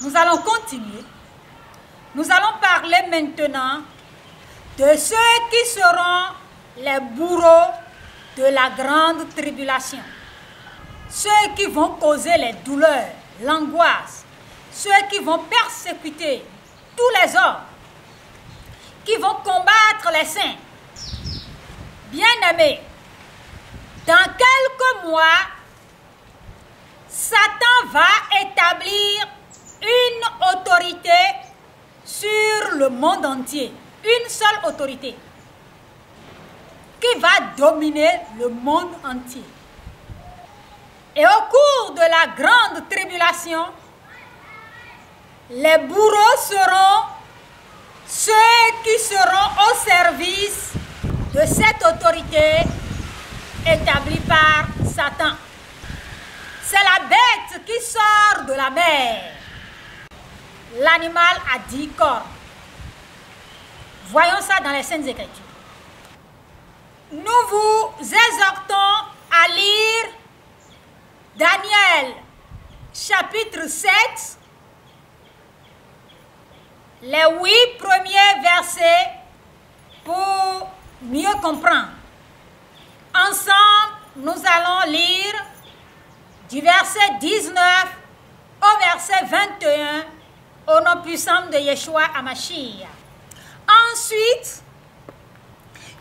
Nous allons continuer. Nous allons parler maintenant de ceux qui seront les bourreaux de la grande tribulation. Ceux qui vont causer les douleurs, l'angoisse, ceux qui vont persécuter tous les hommes, qui vont combattre les saints. Bien-aimés, dans quelques mois, Satan va établir une autorité sur le monde entier. Une seule autorité qui va dominer le monde entier. Et au cours de la grande tribulation, les bourreaux seront ceux qui seront au service de cette autorité établie par Satan. C'est la bête qui sort de la mer. L'animal a 10 cornes. Voyons ça dans les Saintes Écritures. Nous vous exhortons à lire Daniel chapitre 7, les 8 premiers versets pour mieux comprendre. Ensemble, nous allons lire du verset 19 au verset 21 au nom puissant de Yeshua HaMashiach. Ensuite,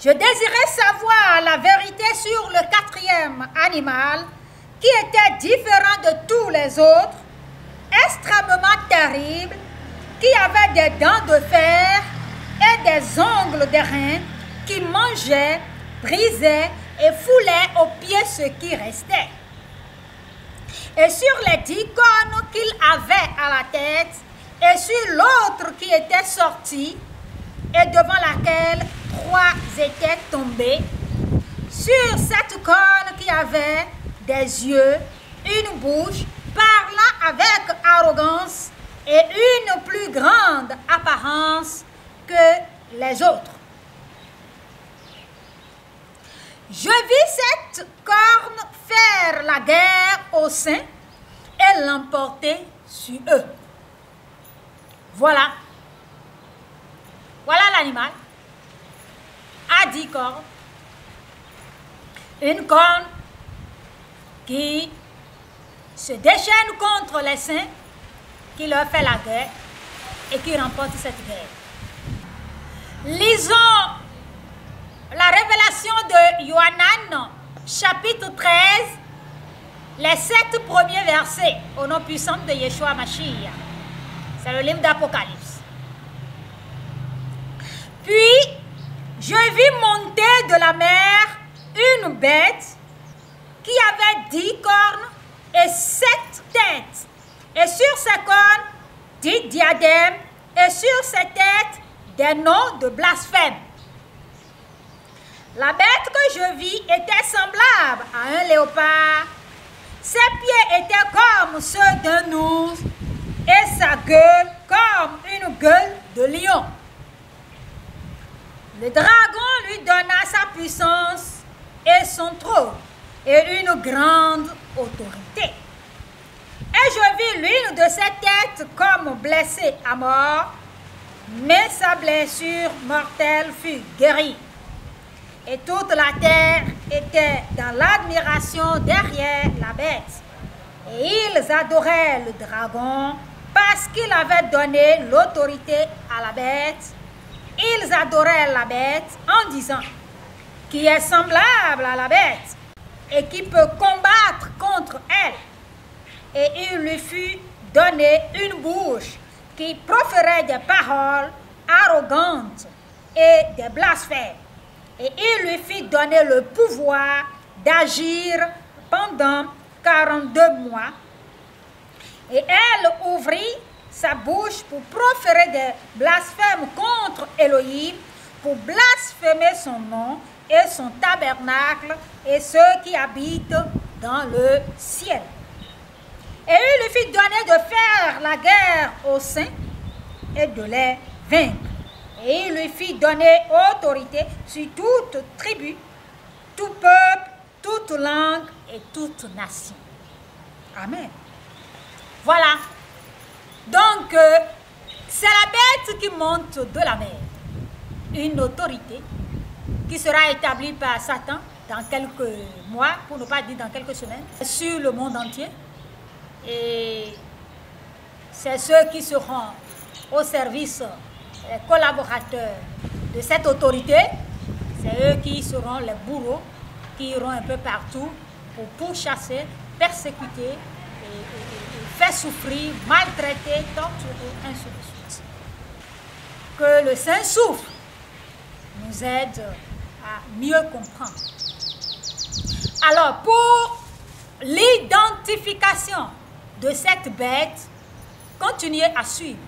je désirais savoir la vérité sur le 4e animal qui était différent de tous les autres, extrêmement terrible, qui avait des dents de fer et des ongles d'airain, qui mangeait, brisait et foulait aux pieds ce qui restait. Et sur les 10 cornes qu'il avait à la tête, et sur l'autre qui était sorti, et devant laquelle 3 étaient tombés, sur cette corne qui avait des yeux, une bouche, parlant avec arrogance et une plus grande apparence que les autres. Je vis cette corne faire la guerre aux saints et l'emporter sur eux. Voilà. Voilà l'animal. À 10 cornes. Une corne qui se déchaîne contre les saints, qui leur fait la guerre et qui remporte cette guerre. Lisons la révélation de Yohanan, chapitre 13, les 7 premiers versets, au nom puissant de Yeshua HaMashiach. C'est le livre d'Apocalypse. Puis, je vis monter de la mer une bête qui avait 10 cornes et 7 têtes, et sur ses cornes 10 diadèmes, et sur ses têtes des noms de blasphème. La bête que je vis était semblable à un léopard. Ses pieds étaient comme ceux d'un ours et sa gueule comme une gueule de lion. Le dragon lui donna sa puissance et son trône et une grande autorité. Et je vis l'une de ses têtes comme blessée à mort, mais sa blessure mortelle fut guérie. Et toute la terre était dans l'admiration derrière la bête. Et ils adoraient le dragon parce qu'il avait donné l'autorité à la bête. Ils adoraient la bête en disant, qui est semblable à la bête et qui peut combattre contre elle. Et il lui fut donné une bouche qui proférait des paroles arrogantes et des blasphèmes. Et il lui fit donner le pouvoir d'agir pendant 42 mois. Et elle ouvrit sa bouche pour proférer des blasphèmes contre Elohim, pour blasphémer son nom et son tabernacle et ceux qui habitent dans le ciel. Et il lui fit donner de faire la guerre aux saints et de les vaincre. Et il lui fit donner autorité sur toute tribu, tout peuple, toute langue et toute nation. Amen. Voilà. Donc, que c'est la bête qui monte de la mer. Une autorité qui sera établie par Satan dans quelques mois, pour ne pas dire dans quelques semaines, sur le monde entier. Et c'est ceux qui seront au service, les collaborateurs de cette autorité, c'est eux qui seront les bourreaux, qui iront un peu partout pour pourchasser, persécuter, et faire souffrir, maltraiter, torturer, ainsi de suite. Que le Saint-Souffle nous aide à mieux comprendre. Alors, pour l'identification de cette bête, continuez à suivre.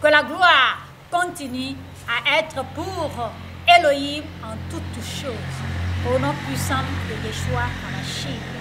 Que la gloire continue à être pour Elohim en toutes choses. Au nom puissant de Yeshua HaMashiach.